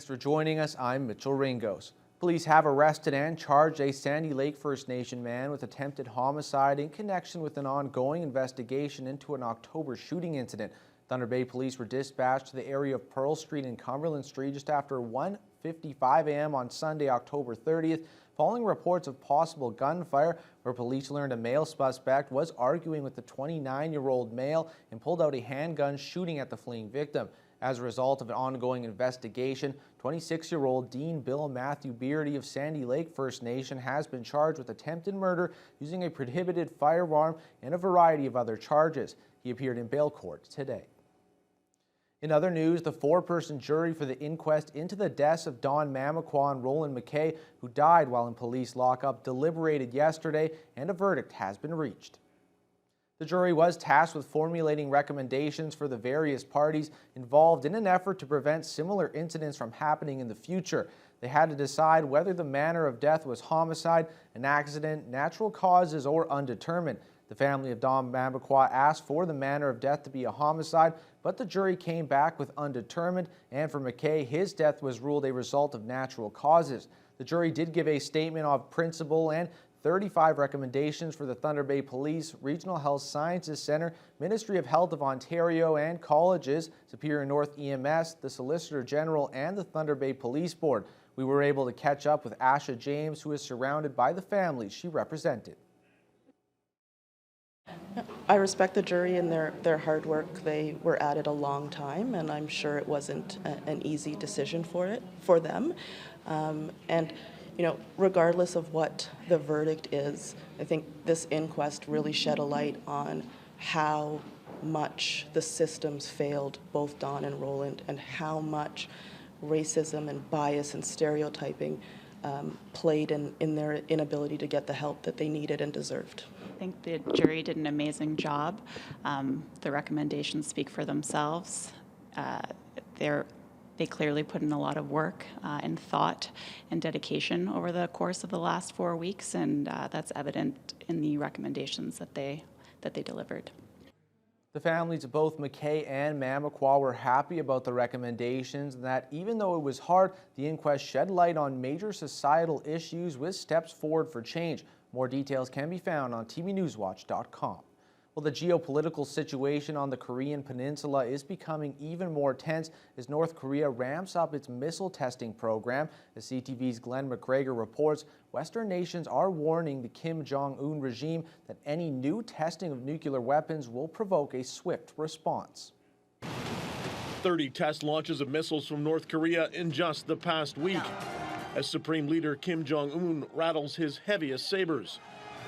for joining us. I'm Mitchell Ringos. Police have arrested and charged a Sandy Lake First Nation man with attempted homicide in connection with an ongoing investigation into an October shooting incident. Thunder Bay police were dispatched to the area of Pearl Street and Cumberland Street just after 1:55 a.m. on Sunday, October 30th, following reports of possible gunfire, where police learned a male suspect was arguing with the 29-year-old male and pulled out a handgun, shooting at the fleeing victim. As a result of an ongoing investigation, 26-year-old Dean Bill Matthew Beardy of Sandy Lake First Nation has been charged with attempted murder using a prohibited firearm and a variety of other charges. He appeared in bail court today. In other news, the four-person jury for the inquest into the deaths of Don Mamakwa and Roland McKay, who died while in police lockup, deliberated yesterday, and a verdict has been reached. The jury was tasked with formulating recommendations for the various parties involved in an effort to prevent similar incidents from happening in the future. They had to decide whether the manner of death was homicide, an accident, natural causes, or undetermined. The family of Don Mamakwa asked for the manner of death to be a homicide, but the jury came back with undetermined, and for McKay, his death was ruled a result of natural causes. The jury did give a statement of principle and 35 recommendations for the Thunder Bay Police, Regional Health Sciences Centre, Ministry of Health of Ontario and colleges, Superior North EMS, the Solicitor General, and the Thunder Bay Police Board. We were able to catch up with Asha James, who is surrounded by the families she represented. I respect the jury and their hard work. They were at it a long time, and I'm sure it wasn't an easy decision for them. And you know, regardless of what the verdict is, I think this inquest really shed a light on how much the systems failed both Don and Roland, and how much racism and bias and stereotyping played in their inability to get the help that they needed and deserved. I think the jury did an amazing job. The recommendations speak for themselves. They clearly put in a lot of work and thought and dedication over the course of the last 4 weeks, and that's evident in the recommendations that they delivered. The families of both McKay and Mamakwa were happy about the recommendations, and that even though it was hard, the inquest shed light on major societal issues with steps forward for change. More details can be found on tvnewswatch.com. Well, the geopolitical situation on the Korean Peninsula is becoming even more tense as North Korea ramps up its missile testing program. As CTV's Glenn McGregor reports, Western nations are warning the Kim Jong-un regime that any new testing of nuclear weapons will provoke a swift response. 30 test launches of missiles from North Korea in just the past week, as Supreme Leader Kim Jong-un rattles his heaviest sabers,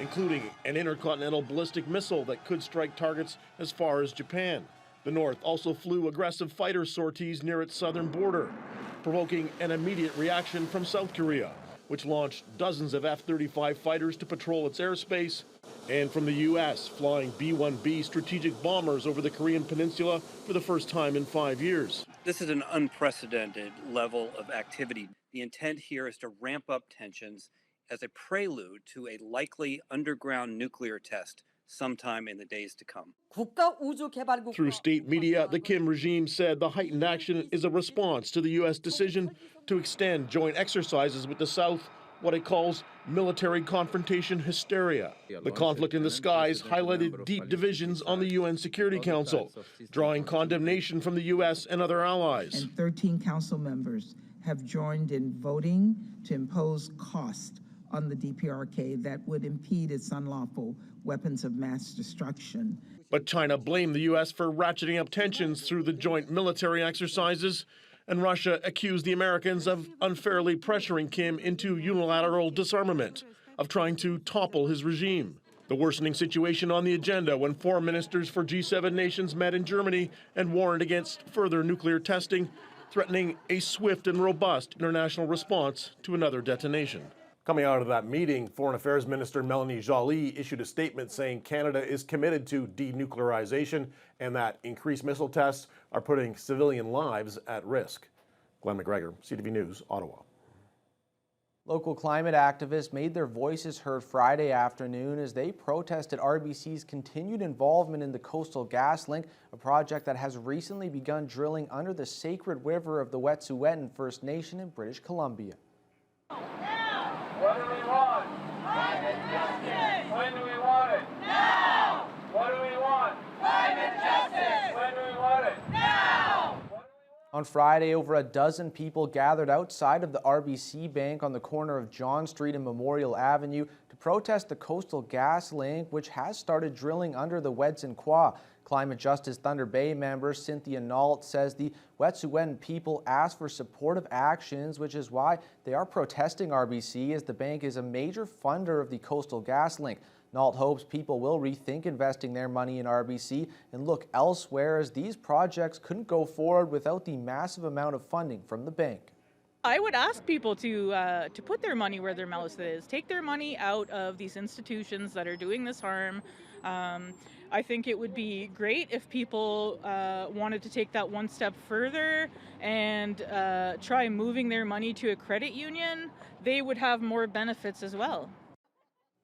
including an intercontinental ballistic missile that could strike targets as far as Japan. The North also flew aggressive fighter sorties near its southern border, provoking an immediate reaction from South Korea, which launched dozens of F-35 fighters to patrol its airspace, and from the U.S., flying B-1B strategic bombers over the Korean Peninsula for the first time in 5 years. This is an unprecedented level of activity. The intent here is to ramp up tensions as a prelude to a likely underground nuclear test sometime in the days to come. Through state media, the Kim regime said the heightened action is a response to the U.S. decision to extend joint exercises with the South, what it calls military confrontation hysteria. The conflict in the skies highlighted deep divisions on the UN Security Council, drawing condemnation from the U.S. and other allies. And 13 council members have joined in voting to impose cost on the DPRK that would impede its unlawful weapons of mass destruction. But China blamed the U.S. for ratcheting up tensions through the joint military exercises, and Russia accused the Americans of unfairly pressuring Kim into unilateral disarmament, of trying to topple his regime. The worsening situation on the agenda when foreign ministers for G7 nations met in Germany and warned against further nuclear testing, threatening a swift and robust international response to another detonation. Coming out of that meeting, Foreign Affairs Minister Melanie Joly issued a statement saying Canada is committed to denuclearization and that increased missile tests are putting civilian lives at risk. Glenn McGregor, CTV News, Ottawa. Local climate activists made their voices heard Friday afternoon as they protested RBC's continued involvement in the Coastal GasLink, a project that has recently begun drilling under the sacred river of the Wet'suwet'en First Nation in British Columbia. Now! What do we want? Climate justice! When do we want it? Now! What do we want? Climate justice! When do we want it? Now! On Friday, over a dozen people gathered outside of the RBC Bank on the corner of John Street and Memorial Avenue to protest the Coastal GasLink, which has started drilling under the Wet'suwet'en. Climate Justice Thunder Bay member Cynthia Nault says the Wet'suwet'en people asked for supportive actions, which is why they are protesting RBC, as the bank is a major funder of the Coastal GasLink. Nault hopes people will rethink investing their money in RBC and look elsewhere, as these projects couldn't go forward without the massive amount of funding from the bank. I would ask people to put their money where their mouth is. Take their money out of these institutions that are doing this harm. I think it would be great if people wanted to take that one step further and try moving their money to a credit union. They would have more benefits as well.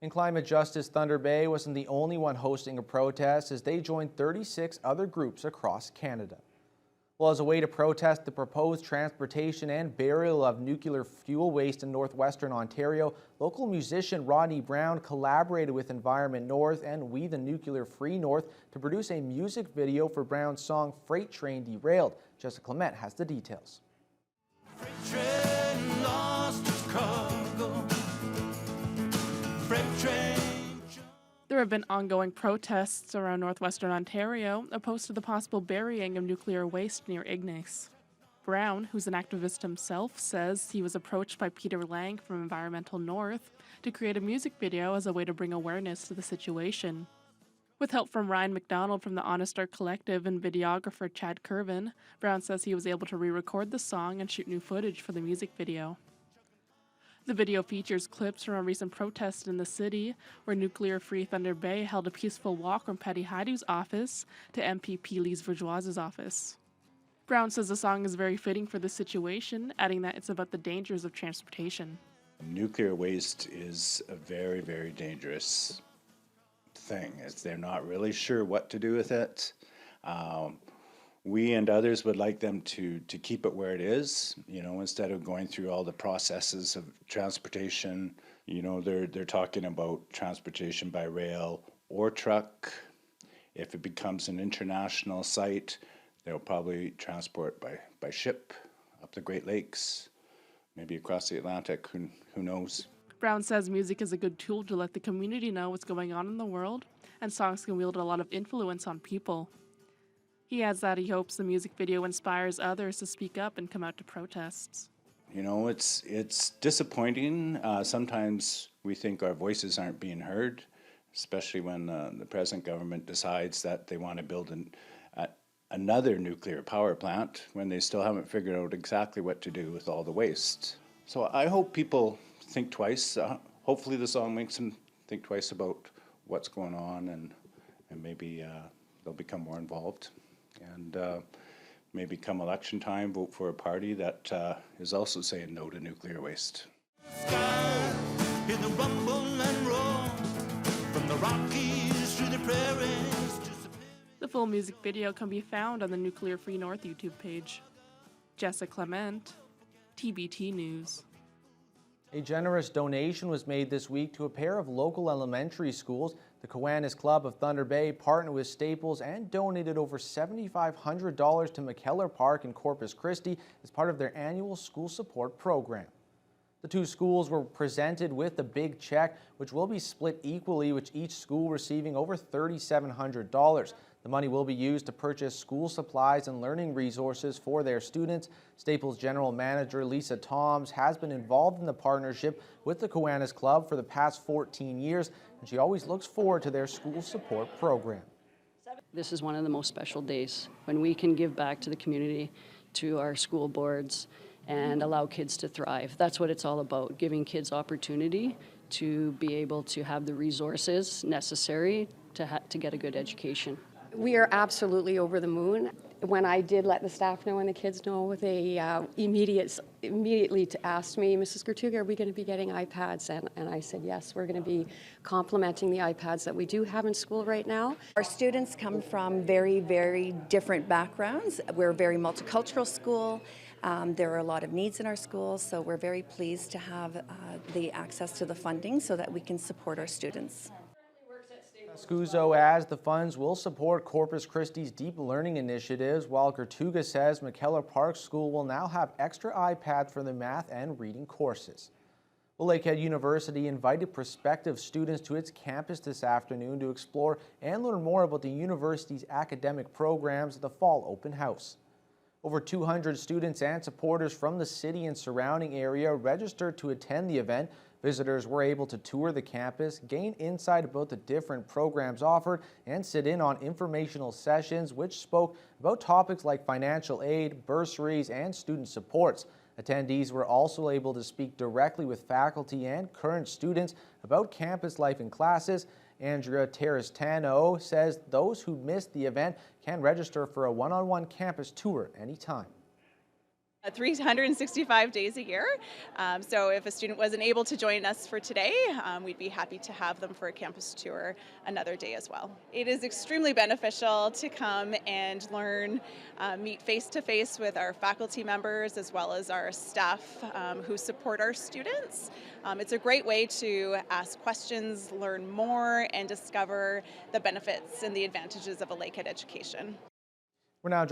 And Climate Justice Thunder Bay wasn't the only one hosting a protest, as they joined 36 other groups across Canada. Well, as a way to protest the proposed transportation and burial of nuclear fuel waste in northwestern Ontario, local musician Rodney Brown collaborated with Environment North and We the Nuclear Free North to produce a music video for Brown's song Freight Train Derailed. Jessica Clement has the details. Freight train lost its cargo. Freight train. There have been ongoing protests around northwestern Ontario opposed to the possible burying of nuclear waste near Ignace. Brown, who's an activist himself, says he was approached by Peter Lang from Environmental North to create a music video as a way to bring awareness to the situation. With help from Ryan McDonald from the Honest Art Collective and videographer Chad Curvin, Brown says he was able to re-record the song and shoot new footage for the music video. The video features clips from a recent protest in the city, where Nuclear Free Thunder Bay held a peaceful walk from Patty Haidu's office to MPP Lise Bourgeois's office. Brown says the song is very fitting for the situation, adding that it's about the dangers of transportation. Nuclear waste is a very, very dangerous thing, as they're not really sure what to do with it. We and others would like them to keep it where it is, instead of going through all the processes of transportation. They're talking about transportation by rail or truck. If it becomes an international site, they'll probably transport by ship up the Great Lakes, maybe across the Atlantic, who knows. Brown says music is a good tool to let the community know what's going on in the world, and songs can wield a lot of influence on people. He adds that he hopes the music video inspires others to speak up and come out to protests. It's disappointing. Sometimes we think our voices aren't being heard, especially when the present government decides that they want to build another nuclear power plant when they still haven't figured out exactly what to do with all the waste. So I hope people think twice. Hopefully the song makes them think twice about what's going on, and maybe they'll become more involved. And maybe come election time, vote for a party that is also saying no to nuclear waste. In the rumble and roar, from the Rockies to the prairies. The full music video can be found on the Nuclear Free North YouTube page. Jessica Clement, TBT News. A generous donation was made this week to a pair of local elementary schools. The Kiwanis Club of Thunder Bay partnered with Staples and donated over $7,500 to McKellar Park in Corpus Christi as part of their annual school support program. The two schools were presented with a big check, which will be split equally, with each school receiving over $3,700. The money will be used to purchase school supplies and learning resources for their students. Staples General Manager Lisa Toms has been involved in the partnership with the Kiwanis Club for the past 14 years, and she always looks forward to their school support program. This is one of the most special days when we can give back to the community, to our school boards, and allow kids to thrive. That's what it's all about, giving kids opportunity to be able to have the resources necessary to get a good education. We are absolutely over the moon. When I did let the staff know and the kids know, they immediately asked me, Mrs. Gertuga, are we going to be getting iPads? And I said, yes, we're going to be complementing the iPads that we do have in school right now. Our students come from very, very different backgrounds. We're a very multicultural school. There are a lot of needs in our schools, so we're very pleased to have the access to the funding so that we can support our students. Scuzo adds the funds will support Corpus Christi's deep learning initiatives, while Gertuga says McKellar Park School will now have extra iPads for the math and reading courses. Well, Lakehead University invited prospective students to its campus this afternoon to explore and learn more about the university's academic programs at the Fall Open House. Over 200 students and supporters from the city and surrounding area registered to attend the event. Visitors were able to tour the campus, gain insight about the different programs offered, and sit in on informational sessions which spoke about topics like financial aid, bursaries, and student supports. Attendees were also able to speak directly with faculty and current students about campus life and classes. Andrea Terrestano says those who missed the event can register for a one-on-one campus tour anytime. 365 days a year. So if a student wasn't able to join us for today, we'd be happy to have them for a campus tour another day as well. It is extremely beneficial to come and learn, meet face-to-face with our faculty members as well as our staff who support our students. It's a great way to ask questions, learn more, and discover the benefits and the advantages of a Lakehead education. We're now